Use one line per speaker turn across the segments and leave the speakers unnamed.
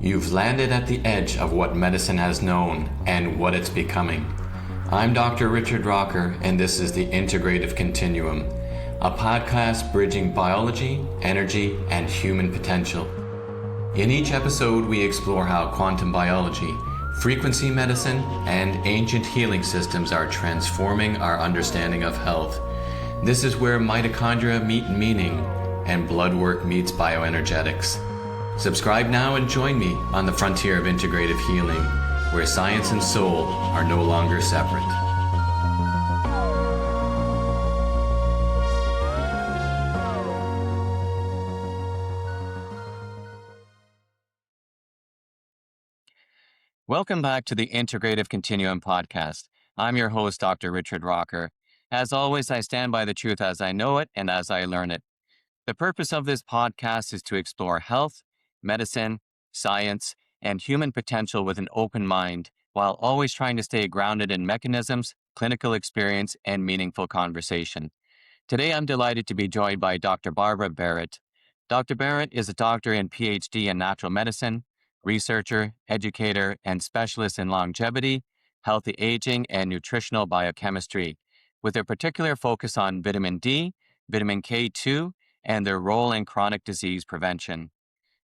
You've landed at the edge of what medicine has known and what it's becoming. I'm Dr. Richard Rocker, and this is the Integrative Continuum, a podcast bridging biology, energy, and human potential. In each episode, we explore how quantum biology, frequency medicine, and ancient healing systems are transforming our understanding of health. This is where mitochondria meet meaning and blood work meets bioenergetics. Subscribe now and join me on the frontier of integrative healing, where science and soul are no longer separate. Welcome back to the Integrative Continuum podcast. I'm your host, Dr. Richard Rocker. As always, I stand by the truth as I know it and as I learn it. The purpose of this podcast is to explore health, medicine, science, and human potential with an open mind, while always trying to stay grounded in mechanisms, clinical experience, and meaningful conversation. Today, I'm delighted to be joined by Dr. Barbara Barrett. Dr. Barrett is a doctor and PhD in natural medicine, researcher, educator, and specialist in longevity, healthy aging, and nutritional biochemistry, with a particular focus on vitamin D, vitamin K2, and their role in chronic disease prevention.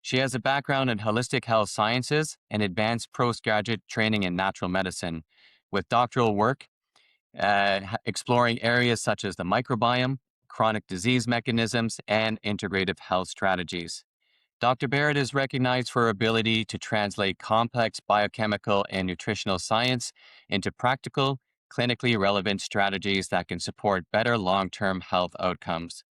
She has a background in holistic health sciences and advanced postgraduate training in natural medicine, with doctoral work exploring areas such as the microbiome, chronic disease mechanisms, and integrative health strategies. Dr. Barrett is recognized for her ability to translate complex biochemical and nutritional science into practical, clinically relevant strategies that can support better long-term health outcomes.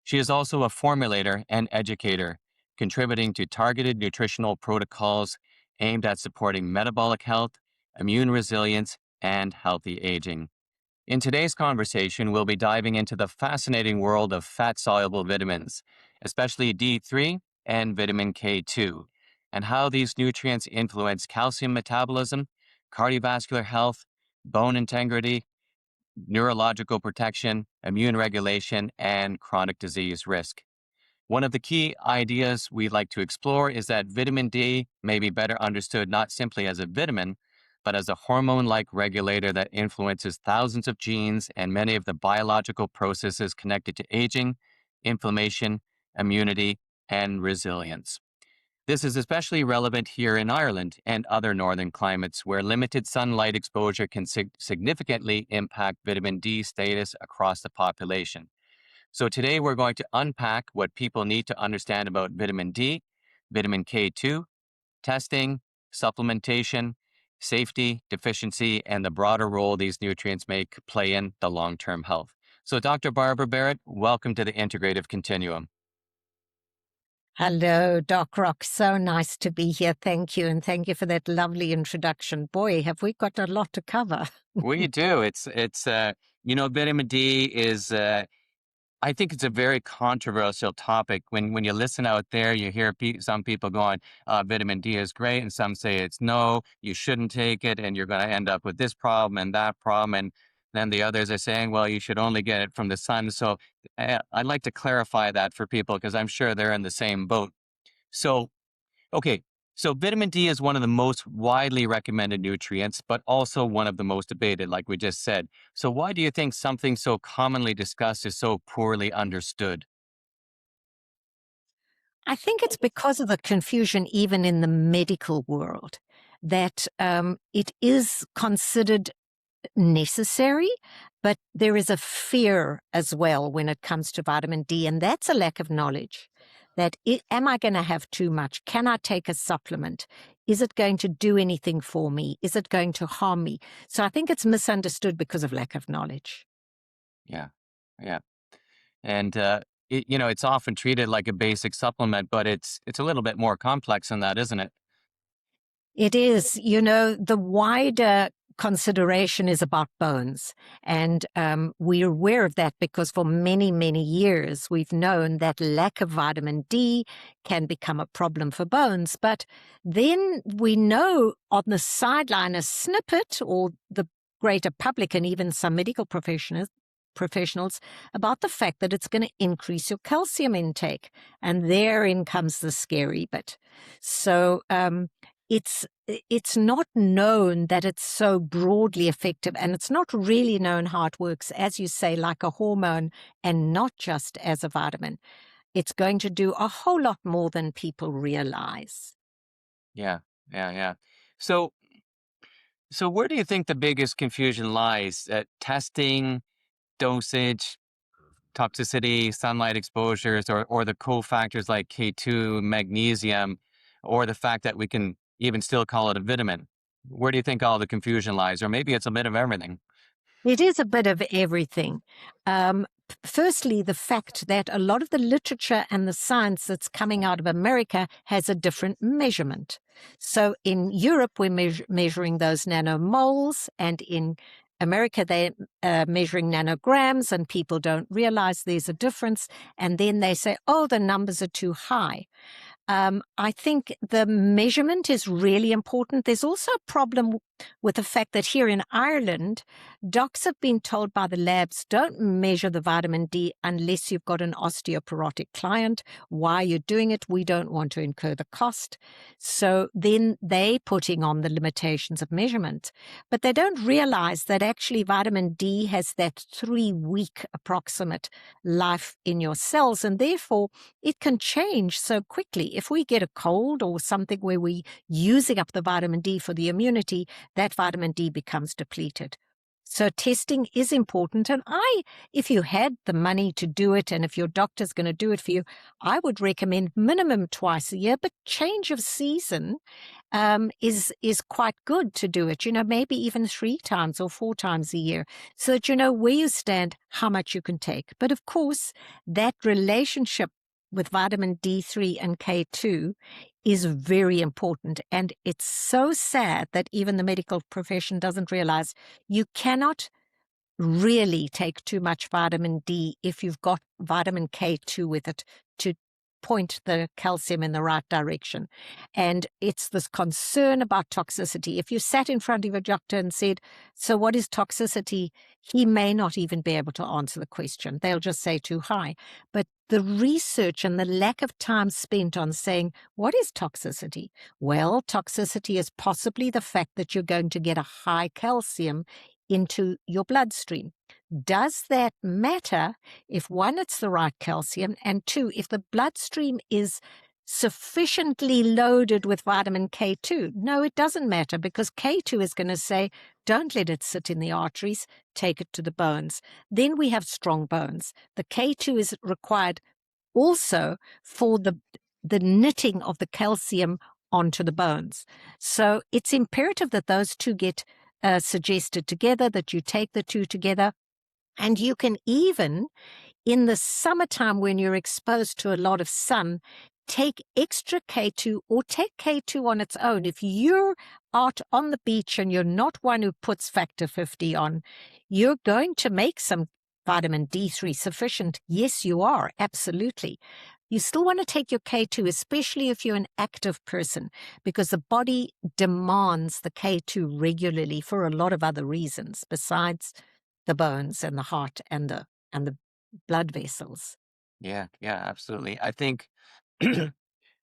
She is also a formulator and educator, contributing to targeted nutritional protocols aimed at supporting metabolic health, immune resilience, and healthy aging. In today's conversation, we'll be diving into the fascinating world of fat-soluble vitamins, especially D3 and vitamin K2, and how these nutrients influence calcium metabolism, cardiovascular health, bone integrity, neurological protection, immune regulation, and chronic disease risk. One of the key ideas we'd like to explore is that vitamin D may be better understood not simply as a vitamin, but as a hormone-like regulator that influences thousands of genes and many of the biological processes connected to aging, inflammation, immunity, and resilience. This is especially relevant here in Ireland and other northern climates where limited sunlight exposure can significantly impact vitamin D status across the population. So today we're going to unpack what people need to understand about vitamin D, vitamin K2, testing, supplementation, safety, deficiency, and the broader role these nutrients may play in the long-term health. So Dr. Barbara Barrett, welcome to the Integrative Continuum.
Hello, Doc Rock. So nice to be here. Thank you. And thank you for that lovely introduction. Boy, have we got a lot to cover.
We do. It's vitamin D is, I think it's a very controversial topic. When you listen out there, you hear some people going, vitamin D is great, and some say it's no, you shouldn't take it, and you're going to end up with this problem and that problem. And then the others are saying, well, you should only get it from the sun. So I'd like to clarify that for people because I'm sure they're in the same boat. So, okay. So vitamin D is one of the most widely recommended nutrients, but also one of the most debated, like we just said. So why do you think something so commonly discussed is so poorly understood?
I think it's because of the confusion even in the medical world that it is considered necessary, but there is a fear as well when it comes to vitamin D, and that's a lack of knowledge. Am I going to have too much? Can I take a supplement? Is it going to do anything for me? Is it going to harm me? So I think it's misunderstood because of lack of knowledge.
Yeah. And it's often treated like a basic supplement, but it's a little bit more complex than that, isn't it?
It is. The wider consideration is about bones. And we're aware of that because for many, many years, we've known that lack of vitamin D can become a problem for bones. But then we know on the sideline, a snippet, or the greater public and even some medical professionals about the fact that it's going to increase your calcium intake. And therein comes the scary bit. So it's not known that it's so broadly effective, and it's not really known how it works, as you say, like a hormone and not just as a vitamin. It's going to do a whole lot more than people realize.
Yeah, yeah, yeah. So, so where do you think the biggest confusion lies? Testing, dosage, toxicity, sunlight exposures, or the cofactors like K2, magnesium, or the fact that we can even still call it a vitamin? Where do you think all the confusion lies? Or maybe it's a bit of everything.
It is a bit of everything. Firstly, the fact that a lot of the literature and the science that's coming out of America has a different measurement. So in Europe, we're measuring those nanomoles, and in America, they're measuring nanograms, and people don't realize there's a difference. And then they say, oh, the numbers are too high. I think the measurement is really important. There's also a problem with the fact that here in Ireland, docs have been told by the labs, don't measure the vitamin D unless you've got an osteoporotic client. Why you're doing it, we don't want to incur the cost. So then they putting on the limitations of measurement. But they don't realize that actually vitamin D has that 3-week approximate life in your cells, and therefore it can change so quickly. If we get a cold or something where we're using up the vitamin D for the immunity, that vitamin D becomes depleted. So testing is important. And if you had the money to do it, and if your doctor's going to do it for you, I would recommend minimum twice a year, but change of season is quite good to do it, maybe even 3 times or 4 times a year, so that you know where you stand, how much you can take. But of course, that relationship with vitamin D3 and K2 is very important. And it's so sad that even the medical profession doesn't realize you cannot really take too much vitamin D if you've got vitamin K2 with it to point the calcium in the right direction. And it's this concern about toxicity. If you sat in front of a doctor and said, so what is toxicity? He may not even be able to answer the question. They'll just say too high. But the research and the lack of time spent on saying, what is toxicity? Well, toxicity is possibly the fact that you're going to get a high calcium into your bloodstream. Does that matter if, one, it's the right calcium, and two, if the bloodstream is sufficiently loaded with vitamin K2? No, it doesn't matter, because K2 is going to say, don't let it sit in the arteries, take it to the bones. Then we have strong bones. The K2 is required also for the knitting of the calcium onto the bones. So it's imperative that those two get suggested together, that you take the two together. And you can even, in the summertime when you're exposed to a lot of sun, take extra K2 or take K2 on its own. If you're out on the beach and you're not one who puts factor 50 on, you're going to make some vitamin D3 sufficient. Yes, you are, absolutely. You still want to take your K2, especially if you're an active person, because the body demands the K2 regularly for a lot of other reasons besides the bones and the heart and the blood vessels.
Yeah, yeah, absolutely. I think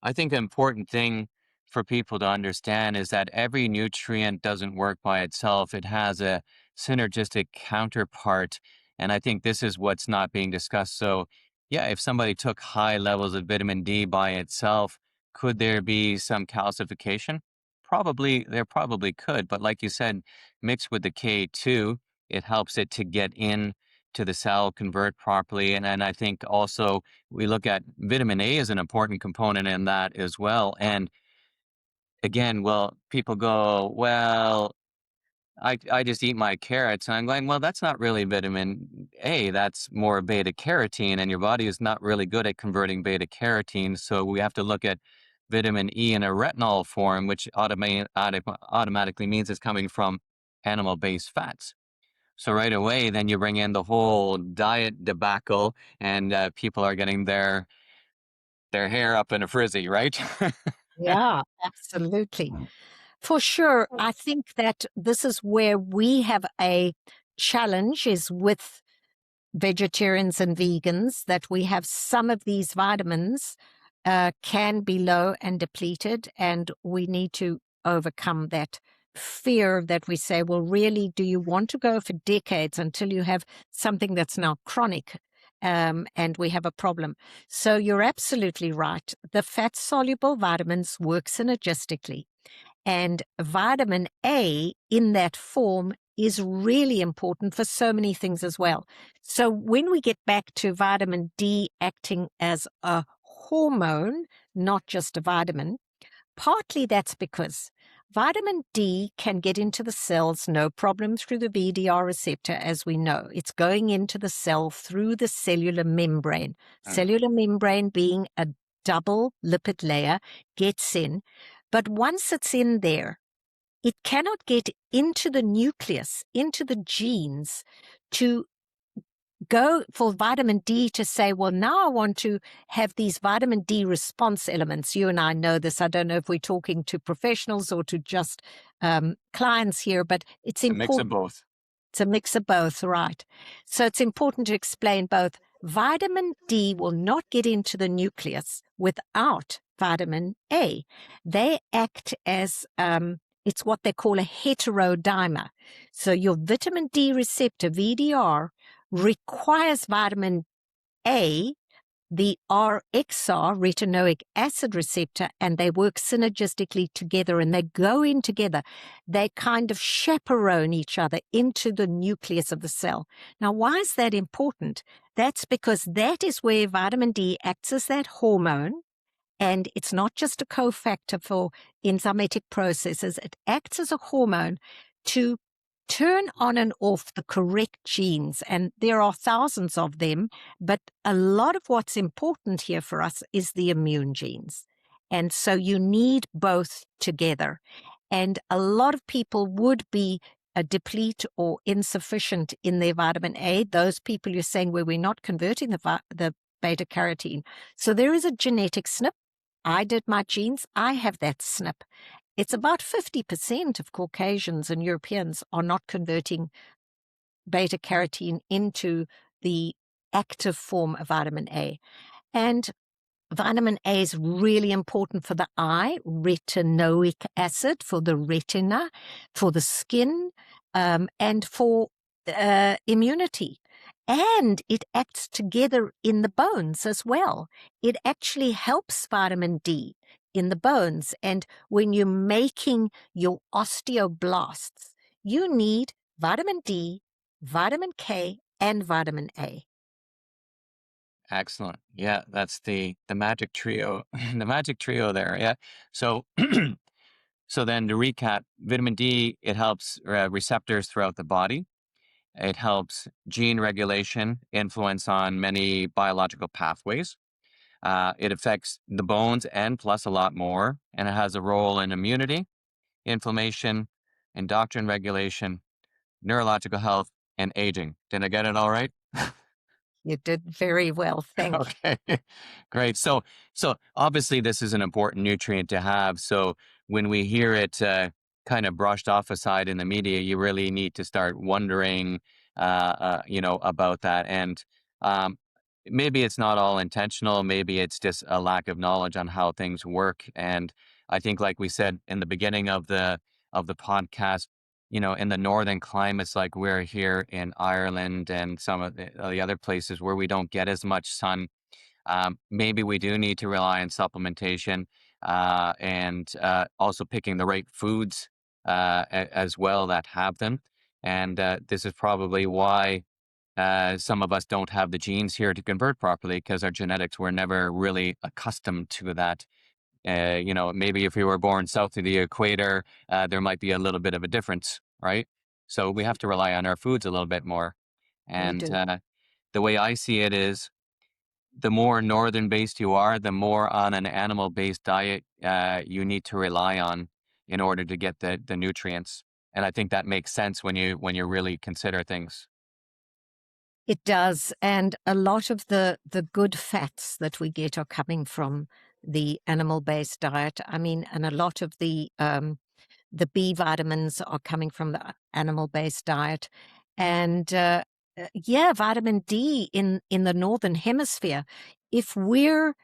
I think the important thing for people to understand is that every nutrient doesn't work by itself. It has a synergistic counterpart. And I think this is what's not being discussed. So, yeah, if somebody took high levels of vitamin D by itself, could there be some calcification? Probably, there probably could. But like you said, mixed with the K2, it helps it to get in to the cell, convert properly. And I think also we look at vitamin A as an important component in that as well. And again, well, people go, well, I just eat my carrots. And I'm going, well, that's not really vitamin A. That's more beta carotene. And your body is not really good at converting beta carotene. So we have to look at vitamin E in a retinol form, which automatically means it's coming from animal based fats. So right away, then you bring in the whole diet debacle, and people are getting their hair up in a frizzy, right?
Yeah, absolutely. For sure. I think that this is where we have a challenge, is with vegetarians and vegans, that we have some of these vitamins can be low and depleted, and we need to overcome that fear that we say, well, really, do you want to go for decades until you have something that's now chronic? And we have a problem. So you're absolutely right. The fat-soluble vitamins work synergistically. And vitamin A in that form is really important for so many things as well. So when we get back to vitamin D acting as a hormone, not just a vitamin, partly that's because vitamin D can get into the cells no problem through the VDR receptor, as we know. It's going into the cell through the cellular membrane. Cellular membrane being a double lipid layer gets in. But once it's in there, it cannot get into the nucleus, into the genes, to go for vitamin D to say, well, now I want to have these vitamin D response elements. You and I know this. I don't know if we're talking to professionals or to just clients here, but it's important.
A mix of both.
It's a mix of both, right? So it's important to explain both. Vitamin D will not get into the nucleus without vitamin A. They act as, it's what they call a heterodimer. So your vitamin D receptor, VDR, requires vitamin A, the RXR, retinoic acid receptor, and they work synergistically together, and they go in together. They kind of chaperone each other into the nucleus of the cell. Now, why is that important? That's because that is where vitamin D acts as that hormone, and it's not just a cofactor for enzymatic processes. It acts as a hormone to turn on and off the correct genes, and there are thousands of them, but a lot of what's important here for us is the immune genes. And so you need both together. And a lot of people would be a deplete or insufficient in their vitamin A. Those people you're saying where we're not converting the beta carotene. So there is a genetic SNP. I did my genes. I have that SNP. It's about 50% of Caucasians and Europeans are not converting beta carotene into the active form of vitamin A. And vitamin A is really important for the eye, retinoic acid for the retina, for the skin, and for immunity. And it acts together in the bones as well. It actually helps vitamin D in the bones. And when you're making your osteoblasts, you need vitamin D, vitamin K, and vitamin A.
Excellent. Yeah, that's the magic trio, the magic trio there. Yeah. So so then to recap, vitamin D, it helps receptors throughout the body. It helps gene regulation, influence on many biological pathways. It affects the bones and plus a lot more, and it has a role in immunity, inflammation, endocrine regulation, neurological health, and aging. Did I get it all right?
You did very well. Thank you.
Okay, great. So obviously this is an important nutrient to have. So when we hear it kind of brushed off aside in the media, you really need to start wondering, about that. And um, maybe it's not all intentional. Maybe it's just a lack of knowledge on how things work. And I think, like we said in the beginning of the podcast, in the northern climates like we're here in Ireland and some of the other places where we don't get as much sun, maybe we do need to rely on supplementation and also picking the right foods as well that have them. And this is probably why some of us don't have the genes here to convert properly because our genetics were never really accustomed to that. Maybe if we were born south of the equator, there might be a little bit of a difference, right? So we have to rely on our foods a little bit more.
We
And
do.
the way I see it is the more northern based you are, the more on an animal based diet you need to rely on in order to get the nutrients. And I think that makes sense when you really consider things.
It does. And a lot of the good fats that we get are coming from the animal-based diet. I mean, and a lot of the B vitamins are coming from the animal-based diet. And yeah, vitamin D in the northern hemisphere. If we're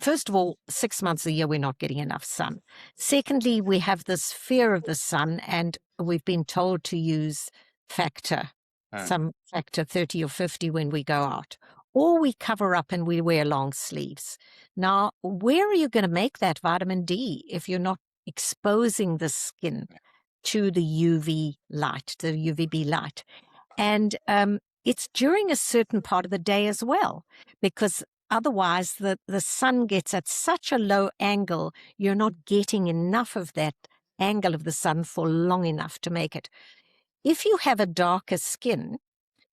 first of all, 6 months a year we're not getting enough sun. Secondly, we have this fear of the sun, and we've been told to use factor,
Uh,
some factor 30 or 50 when we go out, or we cover up and we wear long sleeves. Now, where are you going to make that vitamin D if you're not exposing the skin to the UV light, the UVB light? And it's during a certain part of the day as well, because otherwise the sun gets at such a low angle, you're not getting enough of that angle of the sun for long enough to make it. If you have a darker skin,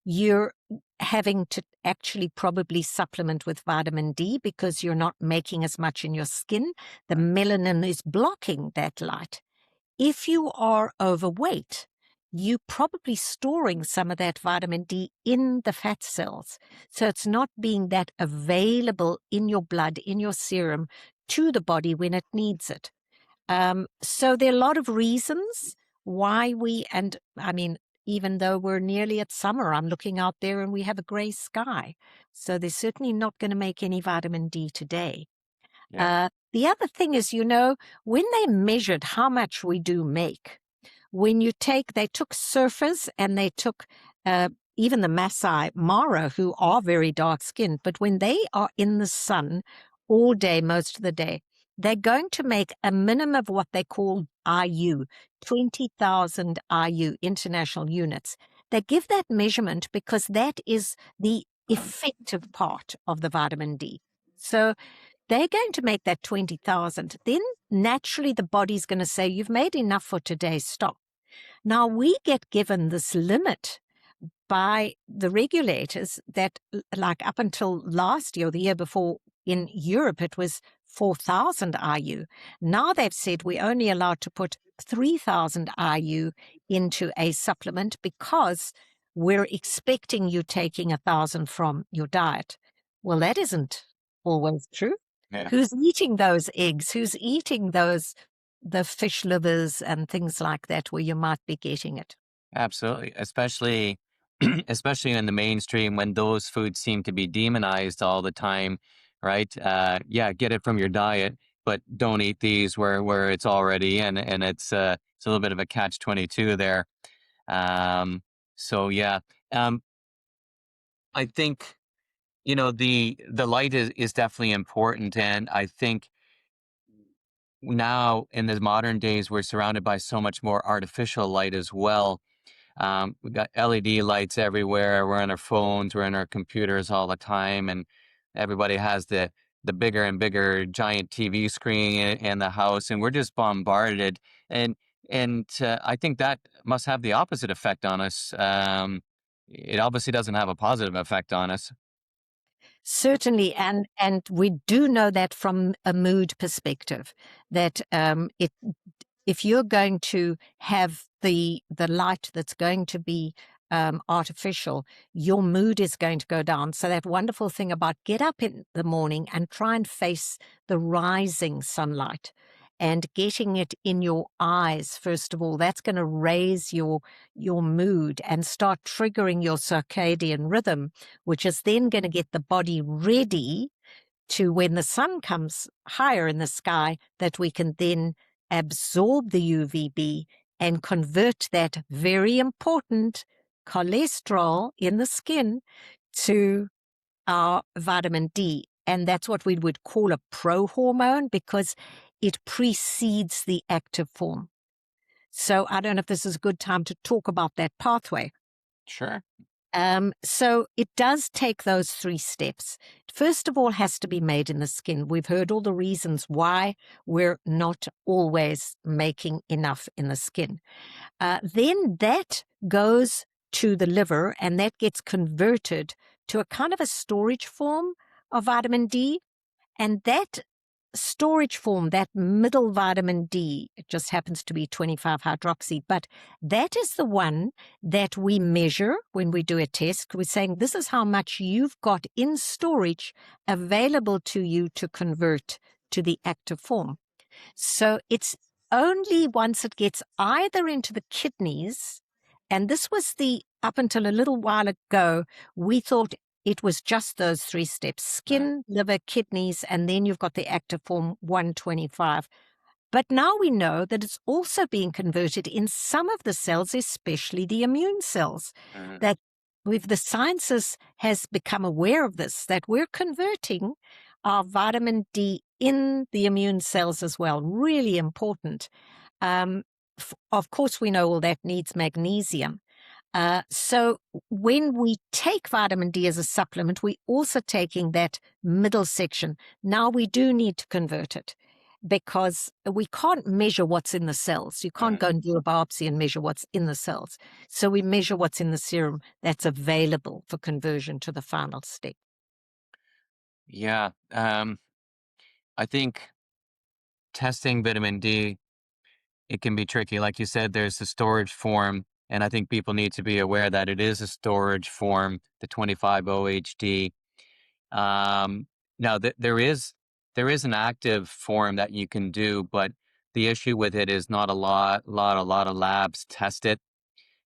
you're having to actually probably supplement with vitamin D because you're not making as much in your skin. The melanin is blocking that light. If you are overweight, you're probably storing some of that vitamin D in the fat cells. So it's not being that available in your blood, in your serum, to the body when it needs it. So there are a lot of reasons why and I mean, even though we're nearly at summer, I'm looking out there and we have a gray sky. So they're certainly not going to make any vitamin D today.
yeah.
The other thing is, when they measured how much we do make, they took surfers and they took even the Masai Mara, who are very dark skinned, but when they are in the sun all day, most of the day, they're going to make a minimum of what they call IU, 20,000 IU, international units. They give that measurement because that is the effective part of the vitamin D. So they're going to make that 20,000. Then naturally the body's going to say, you've made enough for today, stop. Now we get given this limit by the regulators that, like up until last year or the year before in Europe, it was 4,000 IU. Now they've said we're only allowed to put 3,000 IU into a supplement because we're expecting you taking 1,000 from your diet. Well, that isn't always true.
Yeah.
Who's eating those eggs? Who's eating the fish livers and things like that where you might be getting it?
Absolutely, especially especially in the mainstream when those foods seem to be demonized all the time, right? Yeah, get it from your diet, but don't eat these where it's already in, and it's a little bit of a catch-22 there. Um, so yeah, um, I think the light is definitely important, and I think now in the modern days we're surrounded by so much more artificial light as well. We got LED lights everywhere. We're on our phones, we're in our computers all the time, and everybody has the bigger and bigger giant TV screen in the house, and we're just bombarded. And I think that must have the opposite effect on us. It obviously doesn't have a positive effect on us.
Certainly, and we do know that from a mood perspective, that if you're going to have the light that's going to be artificial, your mood is going to go down. So that wonderful thing about get up in the morning and try and face the rising sunlight and getting it in your eyes, first of all, that's going to raise your mood and start triggering your circadian rhythm, which is then going to get the body ready to when the sun comes higher in the sky, that we can then absorb the UVB and convert that very important cholesterol in the skin to our vitamin D. And that's what we would call a prohormone because it precedes the active form. So I don't know if this is a good time to talk about that pathway.
Sure.
So it does take those 3 steps. First of all, has to be made in the skin. We've heard all the reasons why we're not always making enough in the skin. Then that goes to the liver and that gets converted to a kind of a storage form of vitamin D. And that storage form, that middle vitamin D, it just happens to be 25-hydroxy, but that is the one that we measure when we do a test. We're saying this is how much you've got in storage available to you to convert to the active form. So it's only once it gets either into the kidneys, and this was the up until a little while ago, we thought it was just those 3 steps:
Mm,
skin, liver, kidneys, and then you've got the active form 125. But now we know that it's also being converted in some of the cells, especially the immune cells,
mm,
that the sciences has become aware of this, that we're converting our vitamin D in the immune cells as well. Really important. Um, of course, we know all that needs magnesium. So when we take vitamin D as a supplement, we're also taking that middle section. Now we do need to convert it because we can't measure what's in the cells. You can't
mm.
go and do a biopsy and measure what's in the cells. So we measure what's in the serum that's available for conversion to the final step.
Yeah. I think testing vitamin D, it can be tricky. Like you said, there's the storage form, and I think people need to be aware that it is a storage form, the 25-OHD. Um, Now there is an active form that you can do, but the issue with it is not a lot of labs test it.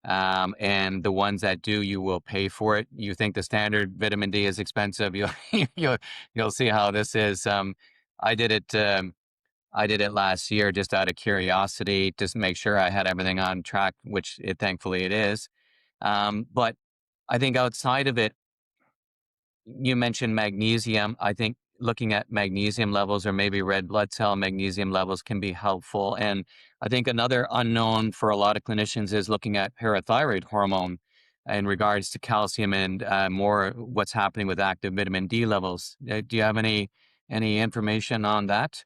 And the ones that do, you will pay for it. You think the standard vitamin D is expensive? You'll you'll see how this is. I did it. I did it last year just out of curiosity, just to make sure I had everything on track, which thankfully it is. But I think outside of it, you mentioned magnesium. I think looking at magnesium levels or maybe red blood cell magnesium levels can be helpful. And I think another unknown for a lot of clinicians is looking at parathyroid hormone in regards to calcium and more what's happening with active vitamin D levels. Do you have any information on that?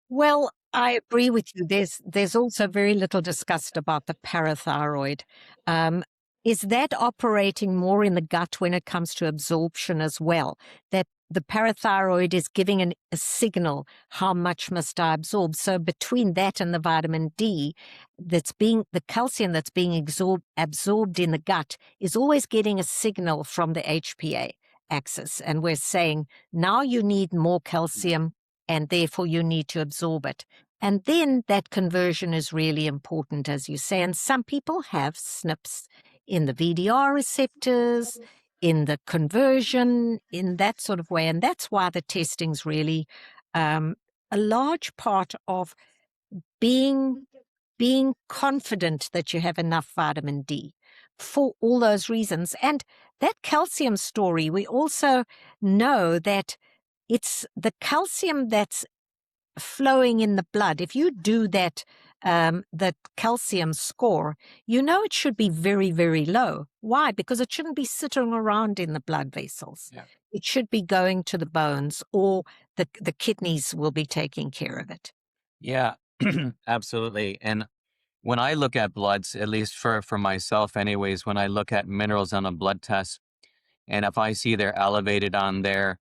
Well, I agree with you. There's also very little discussed about the parathyroid. Um, is that operating more in the gut when it comes to absorption as well? That the parathyroid is giving a signal, how much must I absorb? So between that and the vitamin D, the calcium that's being absorbed in the gut is always getting a signal from the HPA axis. And we're saying, now you need more calcium and therefore you need to absorb it. And then that conversion is really important, as you say. And some people have SNPs in the VDR receptors, in the conversion, in that sort of way. And that's why the testing's really um, a large part of being confident that you have enough vitamin D for all those reasons. And that calcium story, we also know that it's the calcium that's flowing in the blood. If you do that calcium score, you know it should be very, very low. Why? Because it shouldn't be sitting around in the blood vessels.
Yeah.
It should be going to the bones, or the kidneys will be taking care of it.
Yeah, absolutely. And when I look at bloods, at least for myself, anyways, when I look at minerals on a blood test, and if I see they're elevated on there,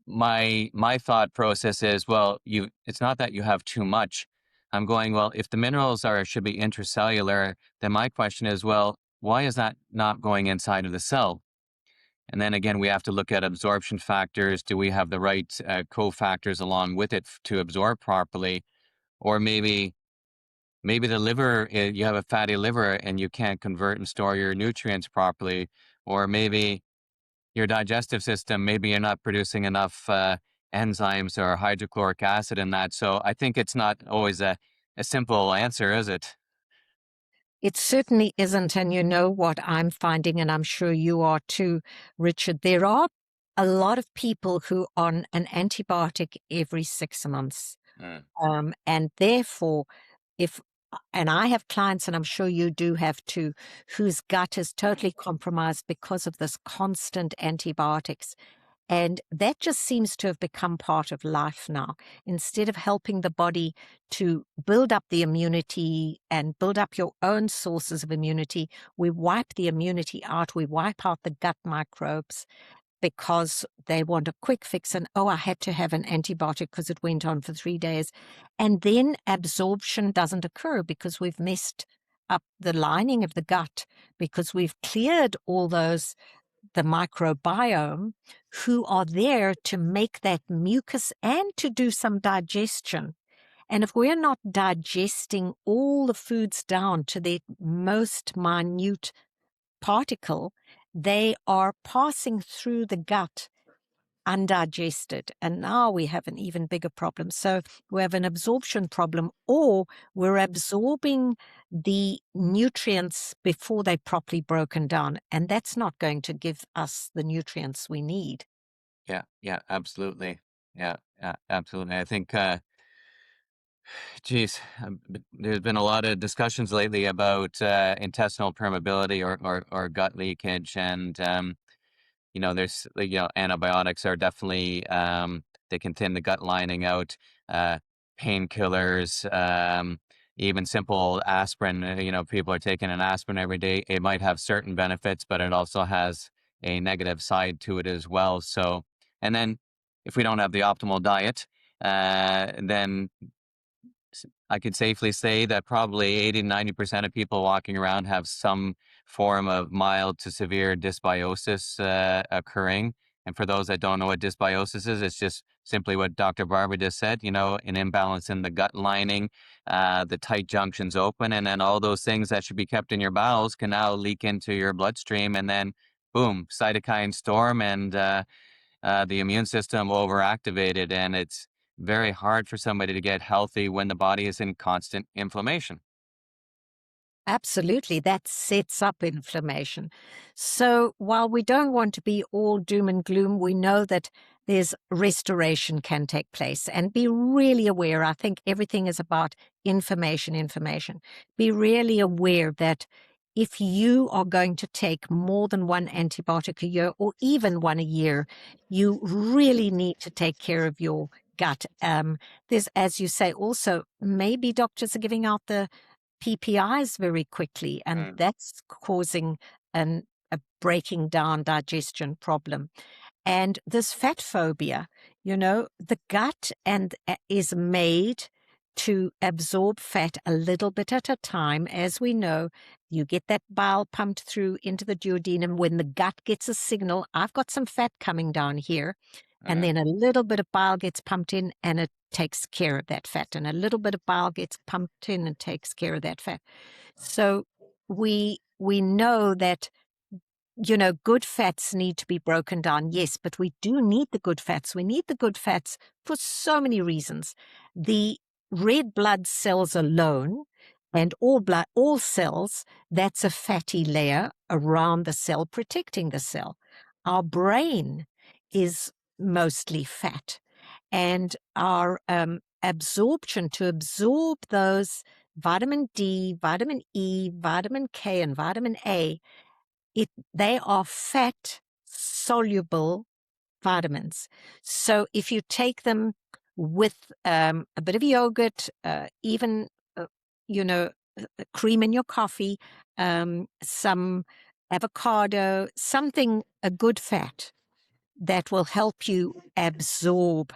my thought process is, well, it's not that you have too much. I'm going, well, if the minerals are should be intracellular, then my question is, well, why is that not going inside of the cell? And then again, we have to look at absorption factors. Do we have the right cofactors along with it to absorb properly? Or maybe the liver, you have a fatty liver and you can't convert and store your nutrients properly. Or maybe your digestive system, maybe you're not producing enough enzymes or hydrochloric acid in that. So I think it's not always a simple answer, is it?
It certainly isn't. And you know what I'm finding, and I'm sure you are too, Richard, there are a lot of people who are on an antibiotic every 6 months.
Mm,
And therefore, if, and I have clients, and I'm sure you do have too, whose gut is totally compromised because of this constant antibiotics. And that just seems to have become part of life now. Instead of helping the body to build up the immunity and build up your own sources of immunity, we wipe the immunity out. We wipe out the gut microbes because they want a quick fix. And, oh, I had to have an antibiotic because it went on for 3 days. And then absorption doesn't occur because we've messed up the lining of the gut, because we've cleared all the microbiome who are there to make that mucus and to do some digestion. And if we're not digesting all the foods down to their most minute particle, they are passing through the gut undigested. And now we have an even bigger problem. So we have an absorption problem, or we're absorbing the nutrients before they're properly broken down. And that's not going to give us the nutrients we need.
Yeah, yeah, absolutely. Yeah, absolutely. I think, geez, there's been a lot of discussions lately about intestinal permeability or gut leakage, and there's antibiotics are definitely they can thin the gut lining out. Uh, Painkillers, even simple aspirin. People are taking an aspirin every day. It might have certain benefits, but it also has a negative side to it as well. So, and then if we don't have the optimal diet, then I could safely say that probably 80 to 90% of people walking around have some form of mild to severe dysbiosis occurring. And for those that don't know what dysbiosis is, it's just simply what Dr. Barber just said, an imbalance in the gut lining, the tight junctions open, and then all those things that should be kept in your bowels can now leak into your bloodstream. And then, boom, cytokine storm, and the immune system overactivated, and it's very hard for somebody to get healthy when the body is in constant inflammation.
Absolutely, that sets up inflammation. So while we don't want to be all doom and gloom, we know that there's restoration can take place, and be really aware. I think everything is about information. Be really aware that if you are going to take more than one antibiotic a year or even one a year, you really need to take care of your gut. There's, as you say, also maybe doctors are giving out the PPIs very quickly, and
Mm.
that's causing a breaking down digestion problem. And this fat phobia, the gut is made to absorb fat a little bit at a time. As we know, you get that bile pumped through into the duodenum. When the gut gets a signal, I've got some fat coming down here, and
Uh,
then a little bit of bile gets pumped in and it takes care of that fat. And a little bit of bile gets pumped in and takes care of that fat. So we know that good fats need to be broken down, yes, but we do need the good fats. We need the good fats for so many reasons. The red blood cells alone, and all cells, that's a fatty layer around the cell protecting the cell. Our brain is mostly fat, and our absorption to absorb those vitamin D, vitamin E, vitamin K, and vitamin A, they are fat soluble vitamins. So if you take them with a bit of yogurt, even you know cream in your coffee, some avocado, something, a good fat that will help you absorb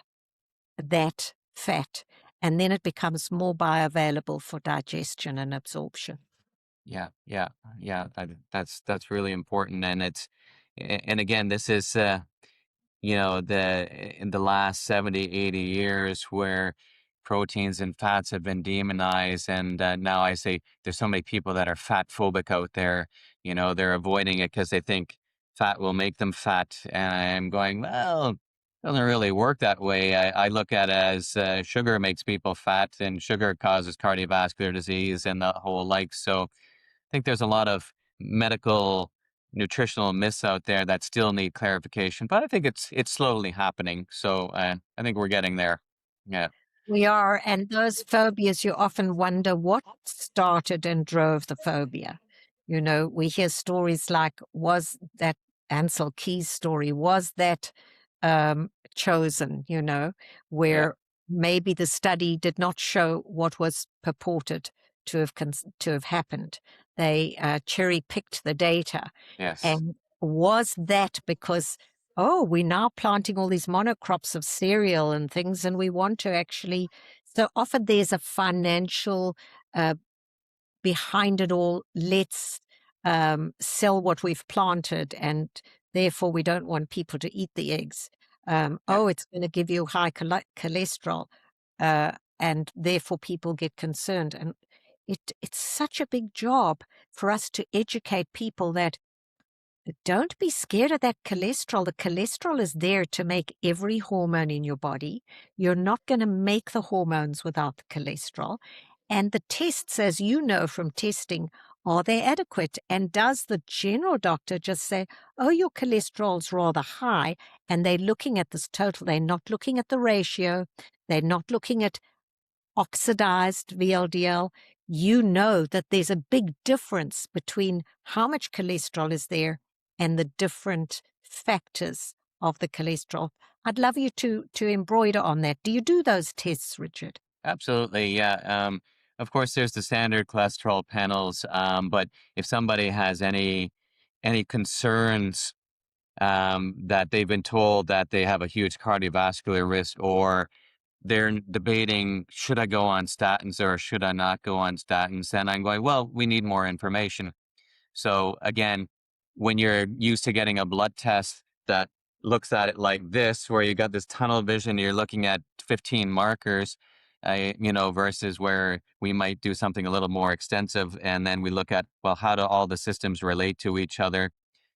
that fat, and then it becomes more bioavailable for digestion and absorption.
yeah, yeah, yeah. That's really important, and and again, this is in the last 70, 80 years where proteins and fats have been demonized. And now I say there's so many people that are fat phobic out there. They're avoiding it because they think fat will make them fat. And I'm going, well, it doesn't really work that way. I look at it as sugar makes people fat, and sugar causes cardiovascular disease and the whole like. So think there's a lot of medical nutritional myths out there that still need clarification, but I think it's slowly happening. So I think we're getting there. Yeah,
We are, and those phobias, you often wonder what started and drove the phobia. We hear stories like, was that Ansel Keys story, was that chosen,
yeah,
where maybe the study did not show what was purported to have happened. They cherry picked the data.
yes,
And was that because, oh, we're now planting all these monocrops of cereal and things, and we want to actually. So often there's a financial uh, behind it all. Let's sell what we've planted, and therefore we don't want people to eat the eggs.
yeah,
Oh, it's going to give you high cholesterol, and therefore people get concerned. And it's such a big job for us to educate people that Don't be scared of that cholesterol. The cholesterol is there to make every hormone in your body. You're not going to make the hormones without the cholesterol. And the tests, as you know from testing, are they adequate? And does the general doctor just say, oh, your cholesterol's rather high, and they're looking at this total? They're not looking at the ratio. They're not looking at oxidized VLDL. You know that there's a big difference between how much cholesterol is there and the different factors of the cholesterol. I'd love you to embroider on that. Do you do those tests, Richard?
Absolutely, yeah. Of course, there's the standard cholesterol panels, but if somebody has any concerns that they've been told that they have a huge cardiovascular risk, or they're debating, should I go on statins or should I not go on statins? And I'm going, well, we need more information. So again, when you're used to getting a blood test that looks at it like this, where you got this tunnel vision, you're looking at 15 markers, versus where we might do something a little more extensive. And then we look at, well, how do all the systems relate to each other?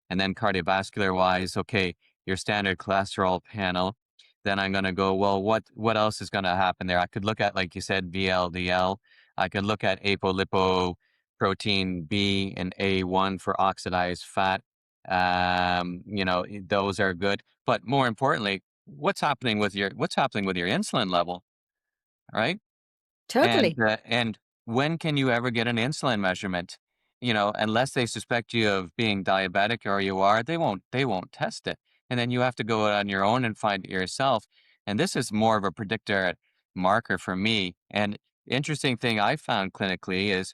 And then cardiovascular wise, okay, your standard cholesterol panel. Then I'm going to go, well, what else is going to happen there? I could look at, like you said, VLDL. I could look at apolipoprotein B and A1 for oxidized fat. Those are good. But more importantly, what's happening with your insulin level, right?
Totally.
And when can you ever get an insulin measurement? Unless they suspect you of being diabetic or you are, they won't test it. And then you have to go on your own and find it yourself. And this is more of a predictor marker for me. And the interesting thing I found clinically is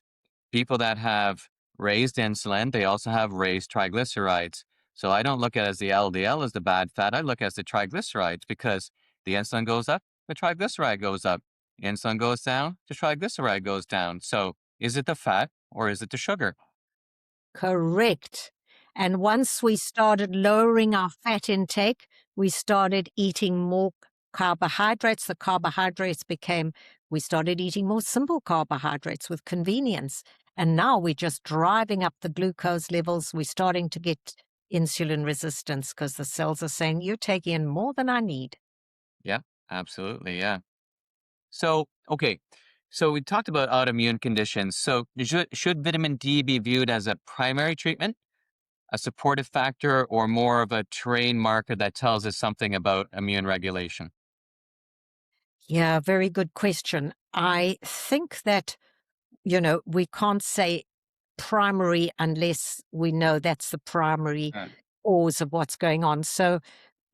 people that have raised insulin, they also have raised triglycerides. So I don't look at it as the LDL as the bad fat. I look at it as the triglycerides, because the insulin goes up, the triglyceride goes up. Insulin goes down, the triglyceride goes down. So is it the fat or is it the sugar?
Correct. And once we started lowering our fat intake, we started eating more carbohydrates. The carbohydrates we started eating more simple carbohydrates with convenience. And now we're just driving up the glucose levels. We're starting to get insulin resistance because the cells are saying, you're taking in more than I need.
Yeah, absolutely. Yeah. So, okay. So we talked about autoimmune conditions. So should vitamin D be viewed as a primary treatment, a supportive factor, or more of a terrain marker that tells us something about immune regulation?
Yeah, very good question. I think that, we can't say primary unless we know that's the primary
Uh,
cause of what's going on. So,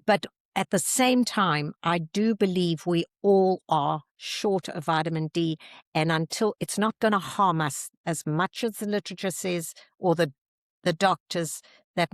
but at the same time, I do believe we all are short of vitamin D. And until it's not going to harm us as much as the literature says, or the doctors that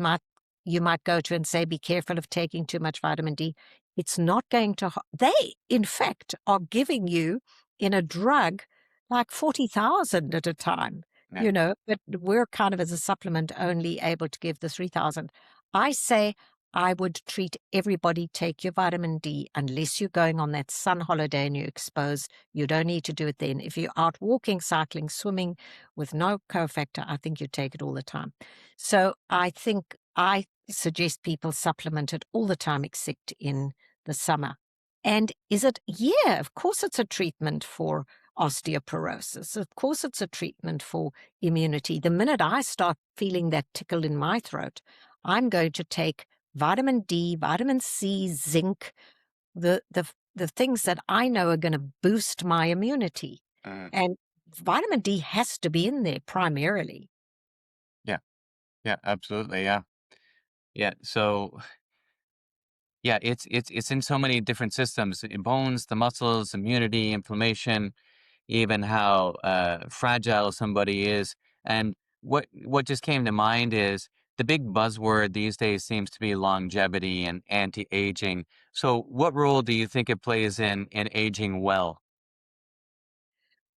you might go to and say, be careful of taking too much vitamin D. It's not going to, they, in fact, are giving you in a drug like 40,000 at a time,
yeah.
but we're kind of as a supplement only able to give the 3,000. I say I would treat everybody, take your vitamin D, unless you're going on that sun holiday and you're exposed. You don't need to do it then. If you're out walking, cycling, swimming with no cofactor, I think you take it all the time. So I think I suggest people supplement it all the time except in the summer. And yeah, of course it's a treatment for osteoporosis. Of course it's a treatment for immunity. The minute I start feeling that tickle in my throat, I'm going to take vitamin D, vitamin C, zinc, the things that I know are going to boost my immunity.
Uh,
And vitamin D has to be in there primarily.
yeah. Yeah. Absolutely. Yeah. Yeah. So yeah, it's in so many different systems: bones, the muscles, immunity, inflammation, even how fragile somebody is. And what just came to mind is the big buzzword these days seems to be longevity and anti-aging. So what role do you think it plays in aging well?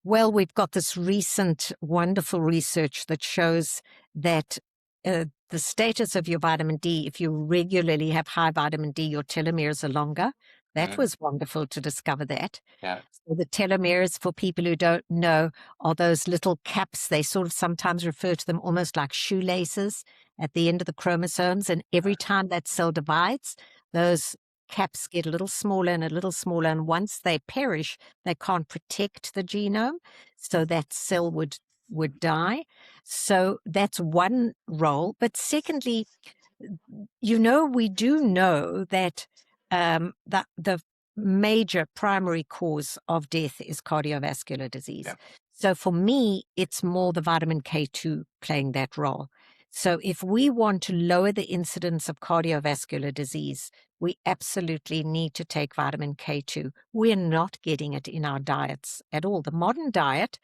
Well, we've got this recent wonderful research that shows that the status of your vitamin D, if you regularly have high vitamin D, your telomeres are longer. That
Uh,
was wonderful to discover that.
yeah.
So the telomeres, for people who don't know, are those little caps. They sort of sometimes refer to them almost like shoelaces. at the end of the chromosomes. And every time that cell divides, those caps get a little smaller and a little smaller. And once they perish, they can't protect the genome. So that cell would die. So that's one role. But secondly, we do know that the major primary cause of death is cardiovascular disease.
Yeah.
So for me, it's more the vitamin K2 playing that role. So if we want to lower the incidence of cardiovascular disease, we absolutely need to take vitamin K2. We're not getting it in our diets at all. The modern diet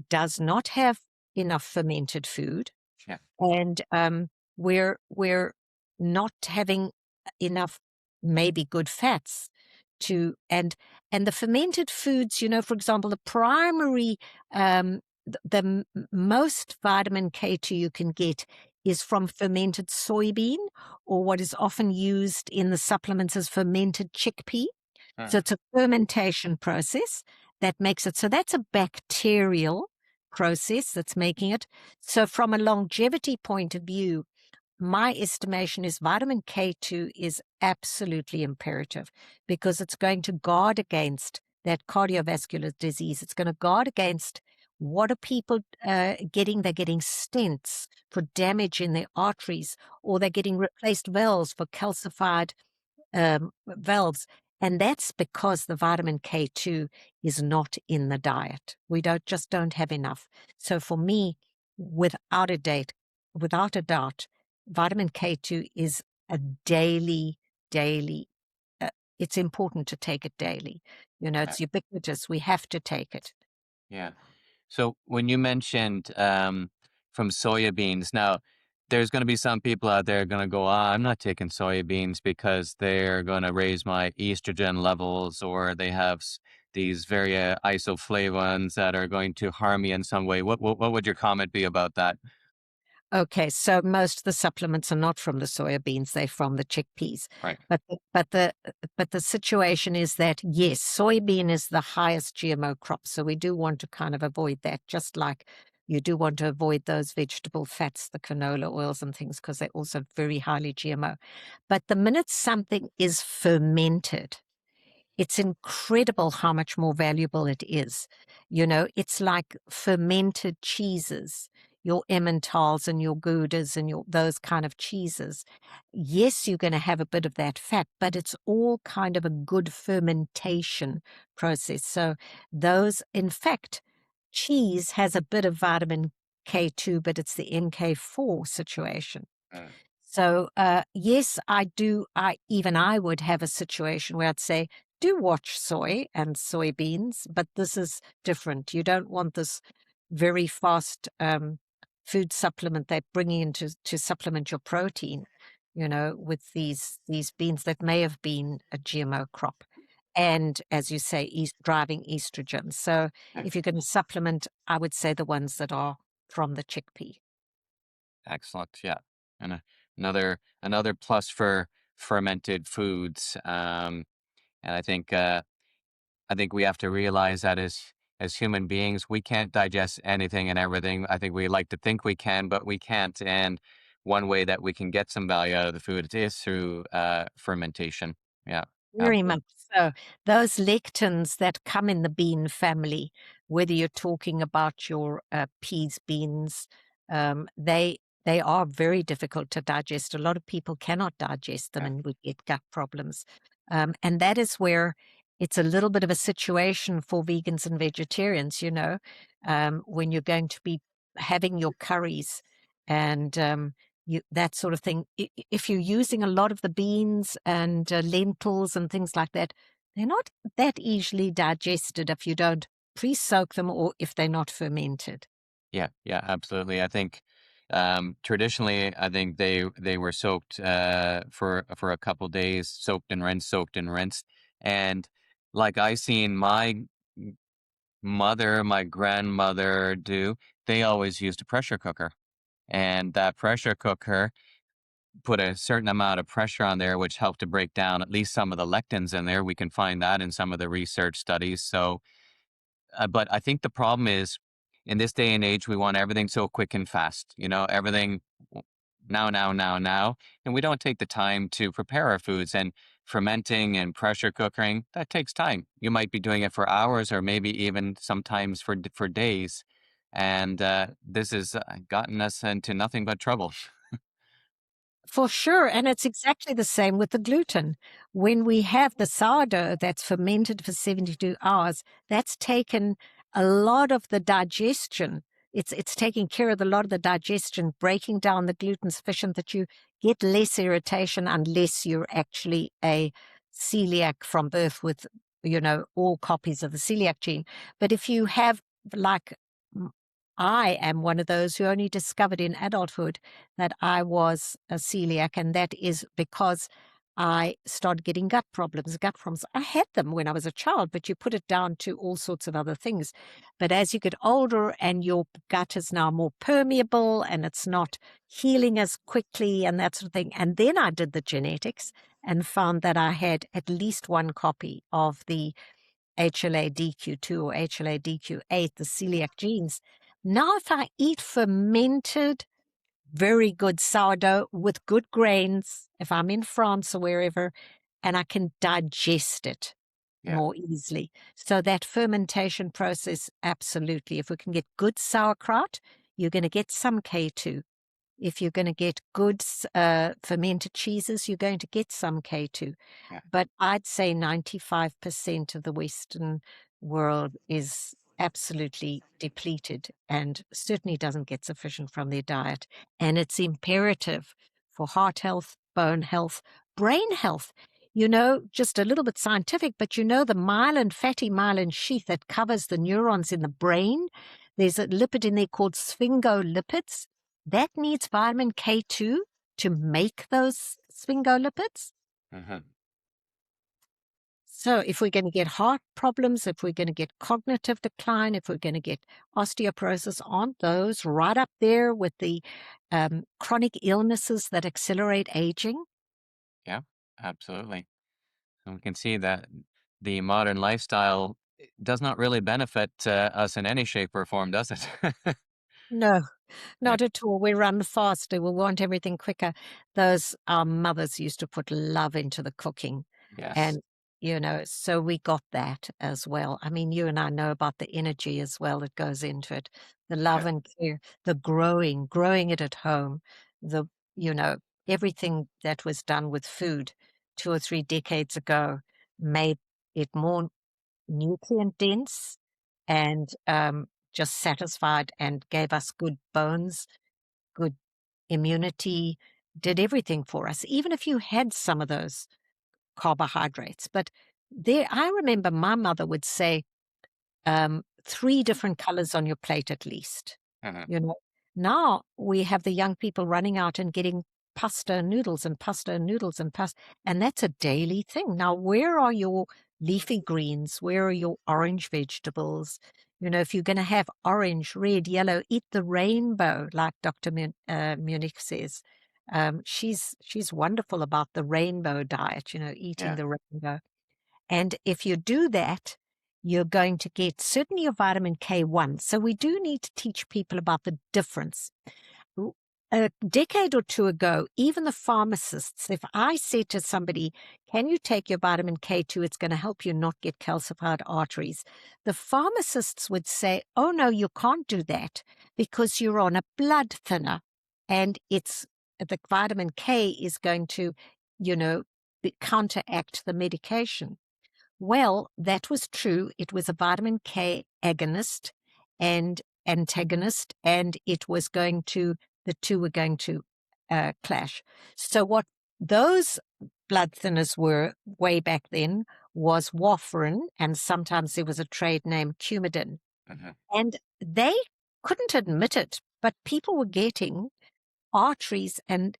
does not have enough fermented food,
Yeah.
and we're not having enough maybe good fats and the fermented foods, for example, the primary most vitamin K2 you can get is from fermented soybean, or what is often used in the supplements as fermented chickpea. So it's a fermentation process that makes it. So that's a bacterial process that's making it. So from a longevity point of view, my estimation is vitamin K2 is absolutely imperative because it's going to guard against that cardiovascular disease. It's going to guard against what are people getting? They're getting stents for damage in their arteries, or they're getting replaced valves for calcified valves. And that's because the vitamin K2 is not in the diet. We just don't have enough. So for me, without a doubt, vitamin K2 is a daily, it's important to take it daily. It's ubiquitous. We have to take it.
Yeah. So when you mentioned from soybeans, now there's going to be some people out there going to go, I'm not taking soybeans because they're going to raise my estrogen levels, or they have these very isoflavones that are going to harm me in some way. What would your comment be about that?
Okay, so most of the supplements are not from the soybeans; they're from the chickpeas.
Right.
But the situation is that yes, soybean is the highest GMO crop, so we do want to kind of avoid that. Just like you do want to avoid those vegetable fats, the canola oils and things, because they're also very highly GMO. But the minute something is fermented, it's incredible how much more valuable it is. It's like fermented cheeses, your Emmentaler and your Goudas and those kind of cheeses. Yes, you're going to have a bit of that fat, but it's all kind of a good fermentation process. So in fact, cheese has a bit of vitamin K2, but it's the NK4 situation. So, yes, I do. I would have a situation where I'd say, do watch soy and soybeans, but this is different. You don't want this very fast food supplement they're bringing in to supplement your protein, with these beans that may have been a GMO crop. And as you say, driving estrogen. So if you're going to supplement, I would say the ones that are from the chickpea.
Excellent. Yeah. And another plus for fermented foods. And I think we have to realize that as human beings, we can't digest anything and everything. I think we like to think we can, but we can't. And one way that we can get some value out of the food is through fermentation. Yeah,
Very
absolutely.
much so. Those lectins that come in the bean family, whether you're talking about your peas, beans, they are very difficult to digest. A lot of people cannot digest them,
Yeah,
and we get gut problems. And that is where it's a little bit of a situation for vegans and vegetarians. When you're going to be having your curries and that sort of thing. If you're using a lot of the beans and lentils and things like that, they're not that easily digested if you don't pre-soak them or if they're not fermented.
yeah, absolutely. I think traditionally, I think they were soaked for a couple days, soaked and rinsed, and like I seen my mother, my grandmother do, they always used a pressure cooker. And that pressure cooker put a certain amount of pressure on there, which helped to break down at least some of the lectins in there. We can find that in some of the research studies. So, but I think the problem is in this day and age, we want everything so quick and fast. Everything now, and we don't take the time to prepare our foods. And fermenting and pressure cooking, that takes time. You might be doing it for hours or maybe even sometimes for days. And this has gotten us into nothing but trouble.
For sure. And it's exactly the same with the gluten. When we have the sourdough that's fermented for 72 hours, that's taken a lot of the digestion. It's taking care of a lot of the digestion, breaking down the gluten sufficient that you get less irritation unless you're actually a celiac from birth with, all copies of the celiac gene. But if you have, like, m- I am one of those who only discovered in adulthood that I was a celiac, and that is because I started getting gut problems. Gut problems, I had them when I was a child, but you put it down to all sorts of other things. But as you get older and your gut is now more permeable and it's not healing as quickly and that sort of thing. And then I did the genetics and found that I had at least one copy of the HLA-DQ2 or HLA-DQ8, the celiac genes. Now, if I eat fermented, very good sourdough with good grains, if I'm in France or wherever, and I can digest it
Yeah,
more easily. So that fermentation process, absolutely. If we can get good sauerkraut, you're going to get some K2. If you're going to get good fermented cheeses, you're going to get some K2.
yeah,
But I'd say 95% of the Western world is absolutely depleted and certainly doesn't get sufficient from their diet. And it's imperative for heart health, bone health, brain health. Just a little bit scientific, but the myelin, fatty myelin sheath that covers the neurons in the brain, there's a lipid in there called sphingolipids. That needs vitamin K2 to make those sphingolipids.
uh
So if we're going to get heart problems, if we're going to get cognitive decline, if we're going to get osteoporosis, aren't those right up there with the chronic illnesses that accelerate aging?
yeah, absolutely. And we can see that the modern lifestyle does not really benefit us in any shape or form, does it?
No,
Yeah.
not at all. We run faster. We want everything quicker. Those our mothers used to put love into the cooking.
Yes.
And, so we got that as well. I mean, you and I know about the energy as well that goes into it, the love
Yeah.
and care, the growing it at home, the, you know, everything that was done with food 2 or 3 decades ago made it more nutrient dense and just satisfied and gave us good bones, good immunity, did everything for us, even if you had some of those carbohydrates. But I remember my mother would say, 3 different colors on your plate at least.
uh
You know, now we have the young people running out and getting pasta and noodles and pasta and noodles and pasta, and that's a daily thing. Now, where are your leafy greens? Where are your orange vegetables? If you're going to have orange, red, yellow, eat the rainbow, like Dr. Munich says. She's wonderful about the rainbow diet, eating
Yeah.
the rainbow. And if you do that, you're going to get certainly your vitamin K1. So we do need to teach people about the difference. A decade or two ago, even the pharmacists, if I said to somebody, can you take your vitamin K2? It's going to help you not get calcified arteries. The pharmacists would say, oh, no, you can't do that because you're on a blood thinner. And the vitamin K is going to, counteract the medication. Well, that was true. It was a vitamin K agonist and antagonist, and the two were going to clash. So what those blood thinners were way back then was warfarin, and sometimes there was a trade name Coumadin.
uh
And they couldn't admit it, but people were getting arteries and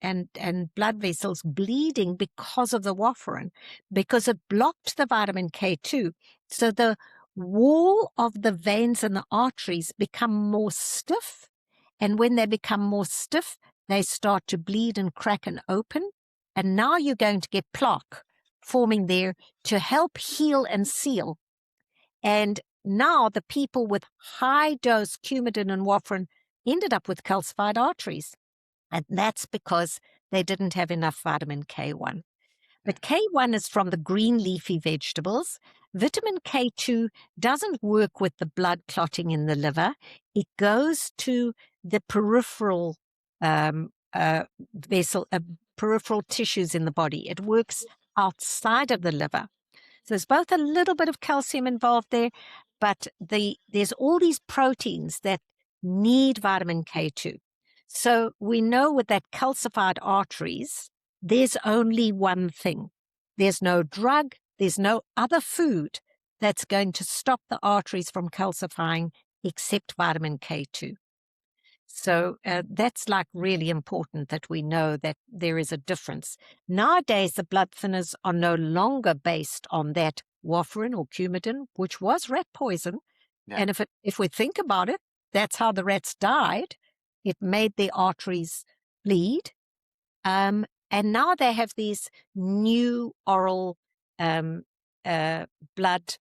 blood vessels bleeding because of the warfarin, because it blocked the vitamin K2. So the wall of the veins and the arteries become more stiff. And when they become more stiff, they start to bleed and crack and open. And now you're going to get plaque forming there to help heal and seal. And now the people with high dose Coumadin and warfarin ended up with calcified arteries. And that's because they didn't have enough vitamin K1. But K1 is from the green leafy vegetables. Vitamin K2 doesn't work with the blood clotting in the liver. It goes to the peripheral um, uh, vessel, peripheral tissues in the body. It works outside of the liver. So there's both a little bit of calcium involved there, but there's all these proteins that need vitamin K2. So we know with that calcified arteries, there's only one thing. There's no drug, there's no other food that's going to stop the arteries from calcifying except vitamin K2. So that's like really important that we know that there is a difference. Nowadays, the blood thinners are no longer based on that warfarin or Coumadin, which was rat poison.
Yeah.
And if we think about it, that's how the rats died. It made the arteries bleed. And now they have these new oral um, blood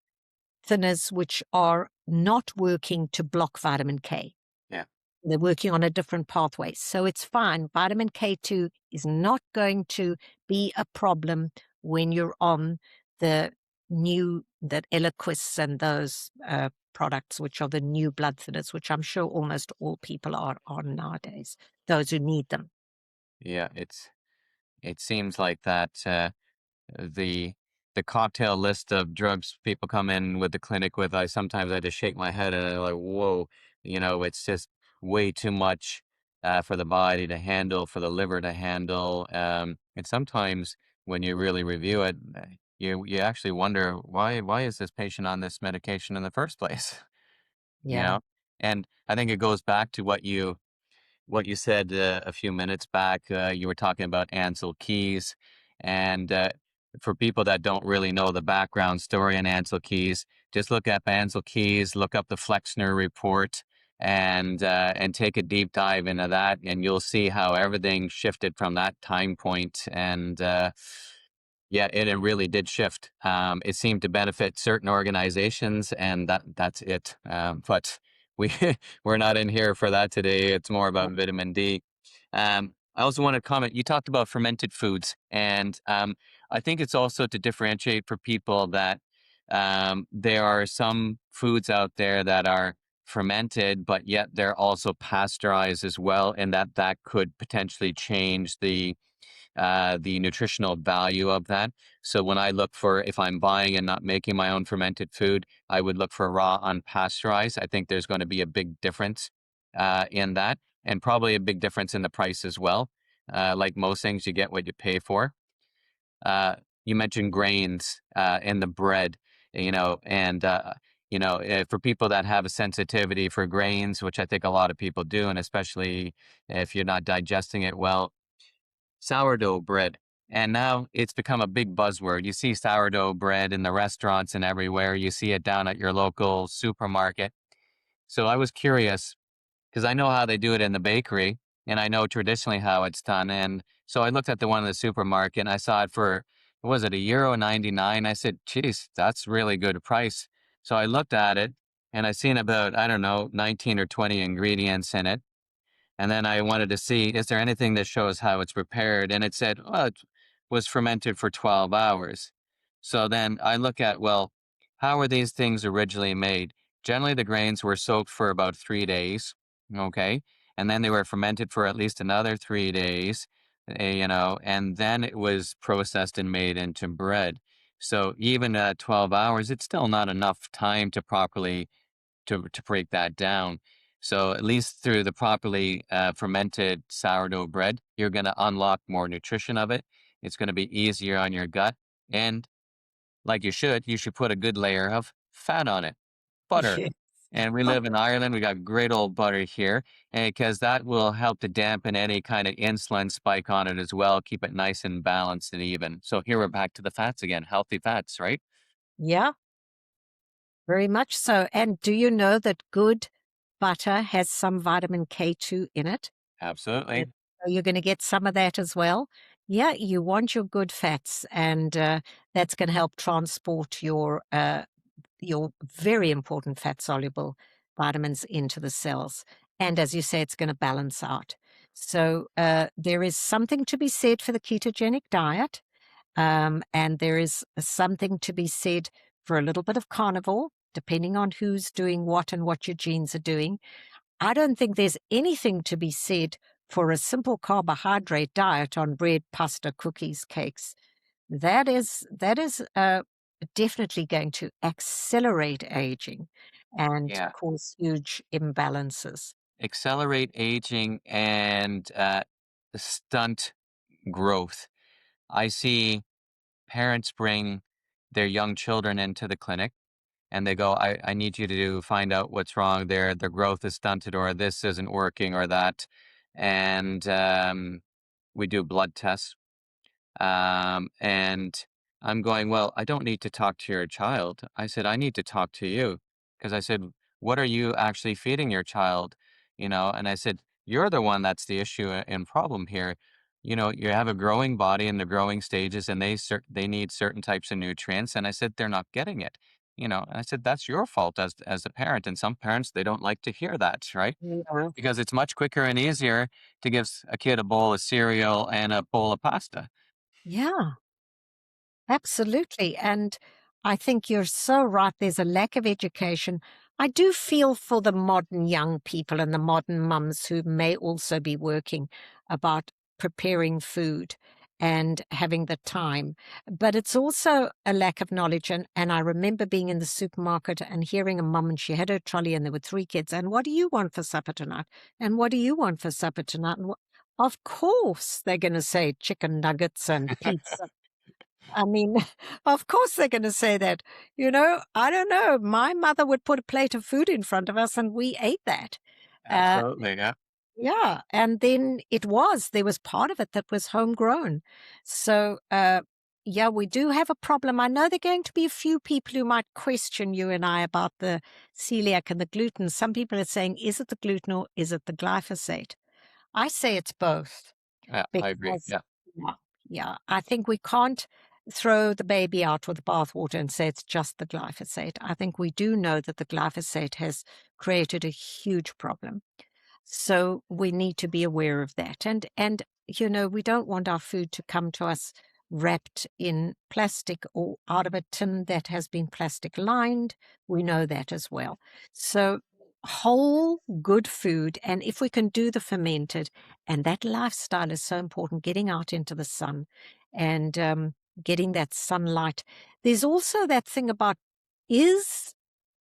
thinners which are not working to block vitamin K.
Yeah.
They're working on a different pathway. So it's fine. Vitamin K2 is not going to be a problem when you're on the Eliquis and those products, which are the new blood thinners, which I'm sure almost all people are on nowadays, those who need them.
Yeah. It seems like that the the cocktail list of drugs people come in with the clinic with, I sometimes I just shake my head and I'm like, whoa, it's just way too much for the body to handle, for the liver to handle. And sometimes when you really review it, you actually wonder why is this patient on this medication in the first place? you
Yeah.
know? And I think it goes back to what you said a few minutes back. You were talking about Ansel Keys, and for people that don't really know the background story on Ansel Keys, just look up Ansel Keys, look up the Flexner report, and take a deep dive into that, and you'll see how everything shifted from that time point. And yeah, it really did shift. It seemed to benefit certain organizations, and that's it. But we we're not in here for that today. It's more about vitamin D. I also want to comment. You talked about fermented foods, and I think it's also to differentiate for people that there are some foods out there that are fermented, but yet they're also pasteurized as well, and that could potentially change the nutritional value of that. So when I look for, if I'm buying and not making my own fermented food, I would look for raw unpasteurized. I think there's going to be a big difference in that, and probably a big difference in the price as well. Like most things, you get what you pay for. Uh, you mentioned grains in the bread, and for people that have a sensitivity for grains, which I think a lot of people do, and especially if you're not digesting it well, sourdough bread. And now it's become a big buzzword. You see sourdough bread in the restaurants and everywhere. You see it down at your local supermarket. So I was curious because I know how they do it in the bakery and I know traditionally how it's done. And so I looked at the one in the supermarket and I saw it for, what was it, €1.99? I said, geez, that's really good price. So I looked at it and I seen about, I don't know, 19 or 20 ingredients in it. And then I wanted to see, is there anything that shows how it's prepared? And it said, oh, it was fermented for 12 hours. So then I look at, well, how were these things originally made? Generally, the grains were soaked for about 3 days. Okay. And then they were fermented for at least another 3 days, and then it was processed and made into bread. So even at 12 hours, it's still not enough time to properly to break that down. So at least through the properly fermented sourdough bread, you're going to unlock more nutrition of it. It's going to be easier on your gut, and like you should put a good layer of fat on it, butter.
Yes.
And we live in Ireland. We got great old butter here, and because that will help to dampen any kind of insulin spike on it as well, keep it nice and balanced and even. So here we're back to the fats again, healthy fats, right?
Yeah, very much so. And do you know that good butter has some vitamin K2 in it?
Absolutely.
So you're going to get some of that as well. Yeah, you want your good fats, and that's going to help transport your very important fat soluble vitamins into the cells. And as you say, it's going to balance out. So there is something to be said for the ketogenic diet, and there is something to be said for a little bit of carnivore, depending on who's doing what and what your genes are doing. I don't think there's anything to be said for a simple carbohydrate diet on bread, pasta, cookies, cakes. That is definitely going to accelerate aging and
Yeah.
cause huge imbalances.
Accelerate aging and stunt growth. I see parents bring their young children into the clinic and they go, I need you to find out what's wrong there. Their growth is stunted, or this isn't working, or that. And we do blood tests. And I'm going, well, I don't need to talk to your child. I said, I need to talk to you because I said, what are you actually feeding your child? And I said, you're the one that's the issue and problem here. You have a growing body in the growing stages and they need certain types of nutrients. And I said, they're not getting it. And I said, that's your fault as a parent. And some parents, they don't like to hear that, right?
Yeah.
Because it's much quicker and easier to give a kid a bowl of cereal and a bowl of pasta.
Yeah. Absolutely. And I think you're so right. There's a lack of education. I do feel for the modern young people and the modern mums who may also be working about preparing food and having the time. But it's also a lack of knowledge. And I remember being in the supermarket and hearing a mum, and she had her trolley and there were three kids. And what do you want for supper tonight? And what do you want for supper tonight? Of course, they're going to say chicken nuggets and pizza. I mean, of course they're going to say that. I don't know. My mother would put a plate of food in front of us and we ate that. Uh,
Absolutely. Yeah.
yeah. And then there was part of it that was homegrown. So, yeah, we do have a problem. I know there are going to be a few people who might question you and I about the celiac and the gluten. Some people are saying, is it the gluten or is it the glyphosate? I say it's both.
Yeah, I agree.
Because,
Yeah.
yeah, yeah, I think we can't throw the baby out with the bathwater and say it's just the glyphosate. I think we do know that the glyphosate has created a huge problem. So we need to be aware of that. And we don't want our food to come to us wrapped in plastic or out of a tin that has been plastic lined. We know that as well. So whole good food, and if we can do the fermented, and that lifestyle is so important, getting out into the sun and getting that sunlight. There's also that thing about is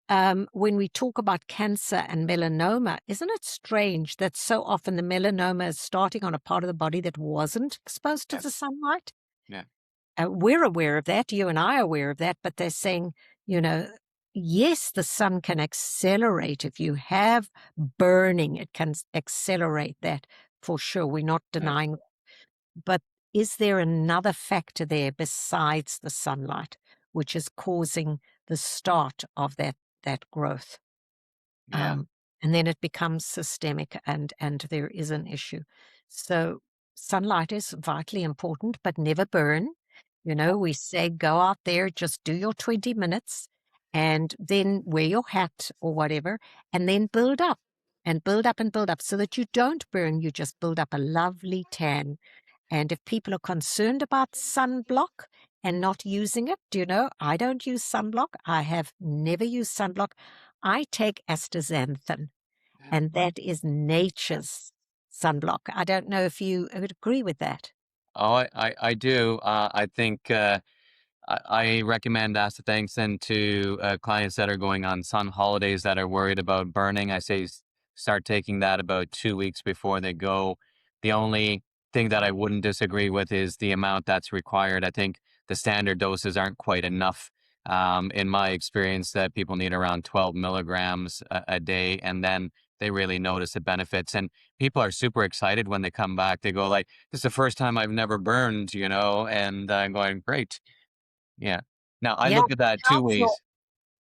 when we talk about cancer and melanoma, isn't it strange that so often the melanoma is starting on a part of the body that wasn't exposed to
Yeah.
the sunlight?
Yeah.
We're aware of that. You and I are aware of that, but they're saying, you know, yes, the sun can accelerate. If you have burning, it can accelerate that for sure. We're not
Yeah.
denying. But is there another factor there besides the sunlight, which is causing the start of that growth?
Yeah.
Um, and then it becomes systemic and there is an issue. So sunlight is vitally important, but never burn. We say go out there, just do your 20 minutes and then wear your hat or whatever, and then build up and build up and build up so that you don't burn. You just build up a lovely tan. And if people are concerned about sunblock and not using it, I don't use sunblock. I have never used sunblock. I take astaxanthin,
Yeah.
and that is nature's sunblock. I don't know if you would agree with that.
Oh, I do. I think I recommend astaxanthin to clients that are going on sun holidays that are worried about burning. I say start taking that about 2 weeks before they go. The only thing that I wouldn't disagree with is the amount that's required. I think the standard doses aren't quite enough. In my experience, that people need around 12 milligrams a day, and then they really notice the benefits. And people are super excited when they come back. They go like, "This is the first time I've never burned," and I'm going, "Great." Yeah. Now I
Yeah.
look at that 2
How's your
ways.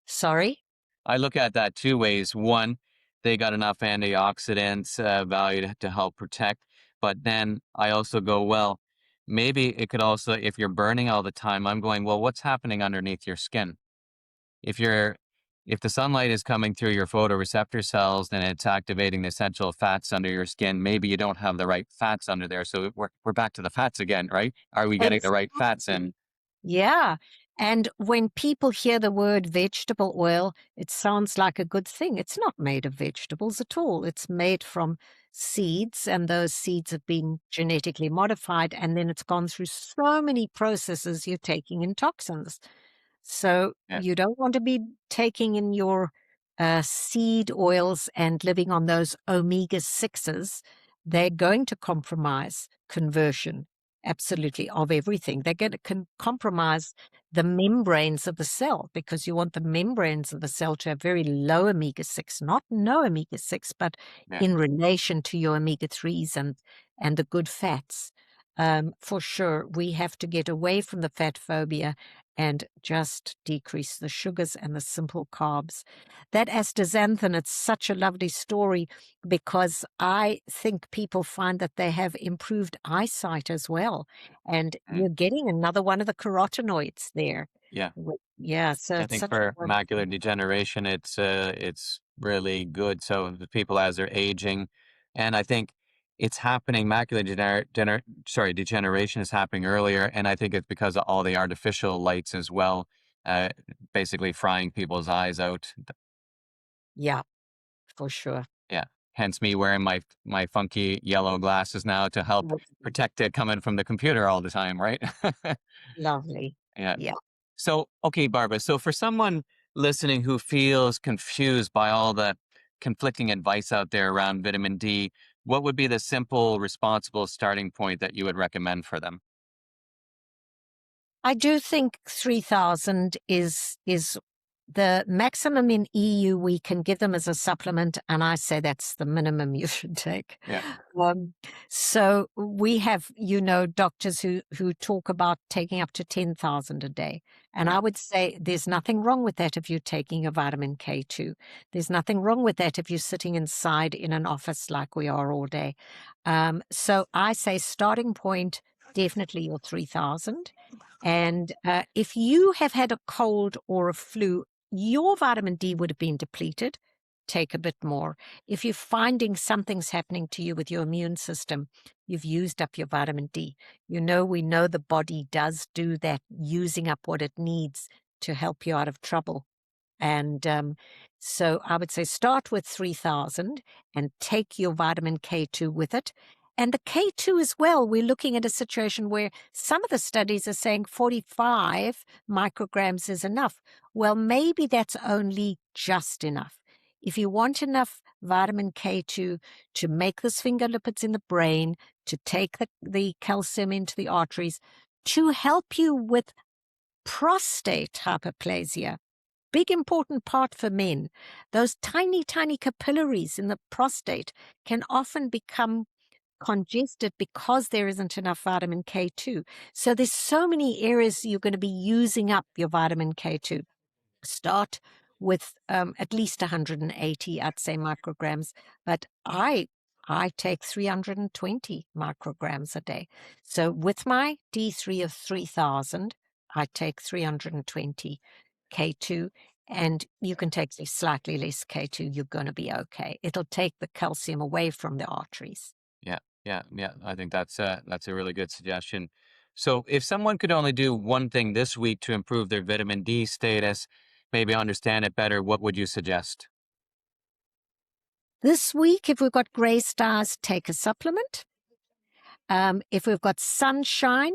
Sorry?
I look at that 2 ways. One, they got enough antioxidants, value to help protect, but then I also go, well, maybe it could also if you're burning all the time, I'm going, well, what's happening underneath your skin? If you're if the sunlight is coming through your photoreceptor cells, then it's activating the essential fats under your skin. Maybe you don't have the right fats under there. So we're back to the fats again, right? Are we getting the right fats
Exactly.
in?
Yeah. And when people hear the word vegetable oil, it sounds like a good thing. It's not made of vegetables at all. It's made from seeds, and those seeds have been genetically modified, and then it's gone through so many processes, you're taking in toxins. So
Yeah,
you don't want to be taking in your seed oils and living on those omega 6s. They're going to compromise conversion, absolutely, of everything. They're going to compromise the membranes of the cell, because you want the membranes of the cell to have very low omega 6, not no omega 6, but
yeah.
in relation to your omega 3s and the good fats. For sure, we have to get away from the fat phobia and just decrease the sugars and the simple carbs. That astaxanthin, it's such a lovely story, because I think people find that they have improved eyesight as well. And
Mm,
you're getting another one of the carotenoids there.
yeah.
Yeah, so
I
it's
think
such a
for
wonderful.
macular degeneration, it's really good. So the people as they're aging, and I think it's happening. Degeneration is happening earlier, and I think it's because of all the artificial lights as well, uh, basically frying people's eyes out.
Yeah, for sure.
Yeah. Hence me wearing my funky yellow glasses now to help protect it coming from the computer all the time, right?
Lovely.
Yeah.
Yeah.
So, okay, Barbara. So, for someone listening who feels confused by all the conflicting advice out there around vitamin D, what would be the simple, responsible starting point that you would recommend for them?
I do think 3,000 is the maximum in EU we can give them as a supplement, and I say that's the minimum you should take.
Yeah,
Um, so we have, doctors who talk about taking up to 10,000 a day, and
yeah,
I would say there's nothing wrong with that if you're taking a vitamin K2. There's nothing wrong with that if you're sitting inside in an office like we are all day. So I say starting point, definitely your 3,000. And if you have had a cold or a flu, your vitamin D would have been depleted. Take a bit more. If you're finding something's happening to you with your immune system, you've used up your vitamin D. We know the body does do that, using up what it needs to help you out of trouble. And so I would say start with 3,000 and take your vitamin K2 with it. And the K2 as well, we're looking at a situation where some of the studies are saying 45 micrograms is enough. Well, maybe that's only just enough. If you want enough vitamin K2 to make the sphingolipids in the brain, to take the calcium into the arteries, to help you with prostate hyperplasia, big important part for men. Those tiny, tiny capillaries in the prostate can often become congested because there isn't enough vitamin K2. So there's so many areas you're going to be using up your vitamin K2. Start with at least 180, I'd say, micrograms, but I take 320 micrograms a day. So with my D3 of 3,000, I take 320 K2, and you can take slightly less K2, you're going to be okay. It'll take the calcium away from the arteries.
yeah, yeah. I think that's a really good suggestion. So, if someone could only do one thing this week to improve their vitamin D status, maybe understand it better, what would you suggest?
This week, if we've got gray stars, take a supplement. If we've got sunshine,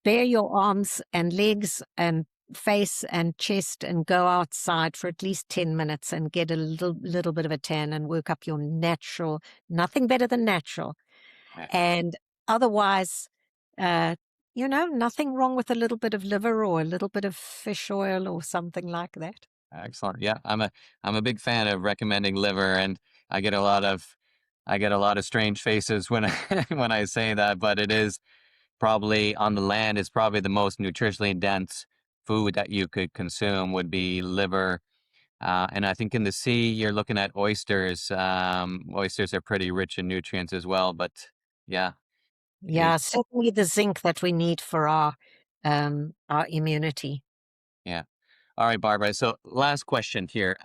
bare your arms and legs and face and chest and go outside for at least 10 minutes and get a little bit of a tan and work up your natural, nothing better than natural.
Yeah.
And otherwise, uh, nothing wrong with a little bit of liver or a little bit of fish oil or something like that.
Excellent. Yeah, I'm a big fan of recommending liver, and I get a lot of I get a lot of strange faces when I when I say that, but it is probably on the land is probably the most nutritionally dense food that you could consume would be liver. And I think in the sea you're looking at oysters. Oysters are pretty rich in nutrients as well, but yeah, it,
Yeah, certainly the zinc that we need for our immunity.
yeah. All right, Barbara. So last question here.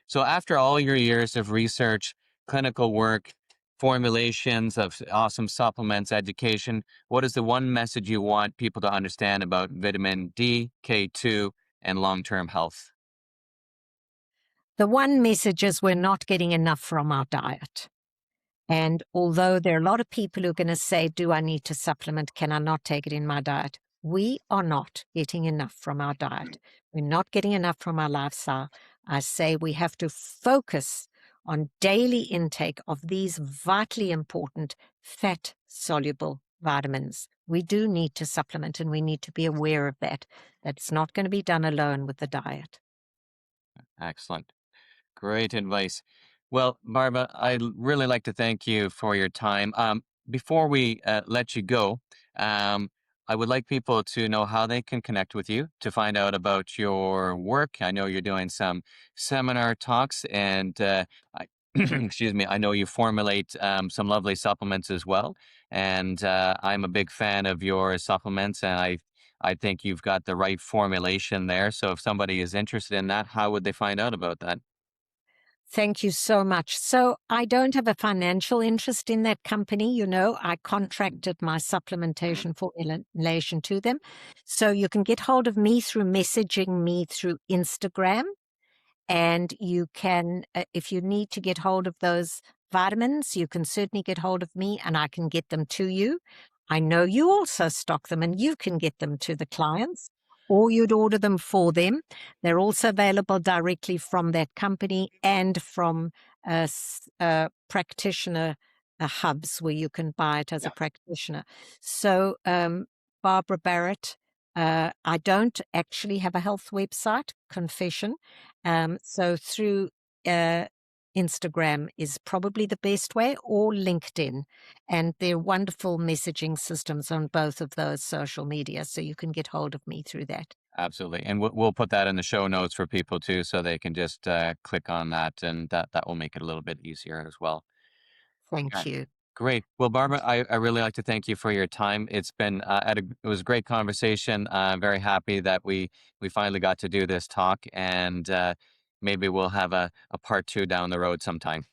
So after all your years of research, clinical work, formulations of awesome supplements, education, what is the one message you want people to understand about vitamin D, K2, and long-term health?
The one message is we're not getting enough from our diet. And although there are a lot of people who are going to say, do I need to supplement? Can I not take it in my diet? We are not getting enough from our diet. We're not getting enough from our lifestyle. I say we have to focus on daily intake of these vitally important fat-soluble vitamins. We do need to supplement, and we need to be aware of that. That's not going to be done alone with the diet.
Excellent. Great advice. Well, Barbara, I'd really like to thank you for your time. Before we let you go, um, I would like people to know how they can connect with you to find out about your work. I know you're doing some seminar talks, and excuse me, I know you formulate some lovely supplements as well. And I'm a big fan of your supplements, and I think you've got the right formulation there. So if somebody is interested in that, how would they find out about that?
Thank you so much. So I don't have a financial interest in that company. I contracted my supplementation formulation to them. So you can get hold of me through messaging me through Instagram. And you can, if you need to get hold of those vitamins, you can certainly get hold of me and I can get them to you. I know you also stock them and you can get them to the clients, or you'd order them for them. They're also available directly from that company and from practitioner hubs where you can buy it as a practitioner. So, Barbara Barrett, I don't actually have a health website, confession. So through Instagram is probably the best way, or LinkedIn. And there are wonderful messaging systems on both of those social media, so you can get hold of me through that.
Absolutely. And we'll put that in the show notes for people too, so they can just click on that, and that will make it a little bit easier as well.
Thank
Okay.
you.
Great. Well, Barbara, I really like to thank you for your time. It's been it was a great conversation. I'm very happy that we finally got to do this talk, and maybe we'll have a part two down the road sometime.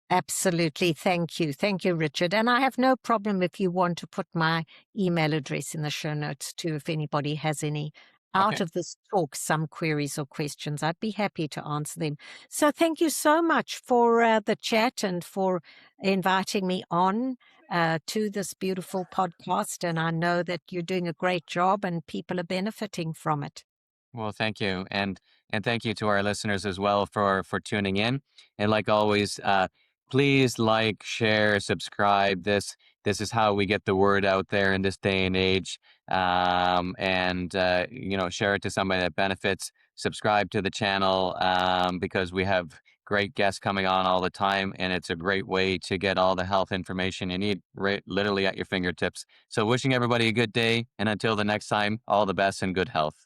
Absolutely. Thank you. Thank you, Richard. And I have no problem if you want to put my email address in the show notes too, if anybody has any out
Okay.
of this talk, some queries or questions. I'd be happy to answer them. So thank you so much for the chat and for inviting me on to this beautiful podcast. And I know that you're doing a great job and people are benefiting from it.
Well, thank you, and thank you to our listeners as well for tuning in. And like always, please like, share, subscribe. This is how we get the word out there in this day and age. And share it to somebody that benefits. Subscribe to the channel because we have great guests coming on all the time, and it's a great way to get all the health information you need right, literally at your fingertips. So, wishing everybody a good day, and until the next time, all the best and good health.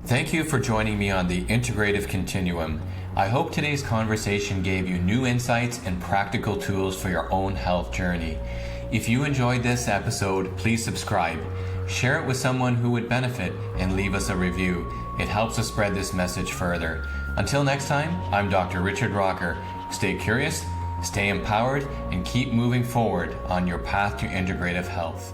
Thank you for joining me on the Integrative Continuum. I hope today's conversation gave you new insights and practical tools for your own health journey. If you enjoyed this episode, please subscribe, share it with someone who would benefit, and leave us a review. It helps us spread this message further. Until next time, I'm Dr. Richard Rocker. Stay curious, stay empowered, and keep moving forward on your path to integrative health.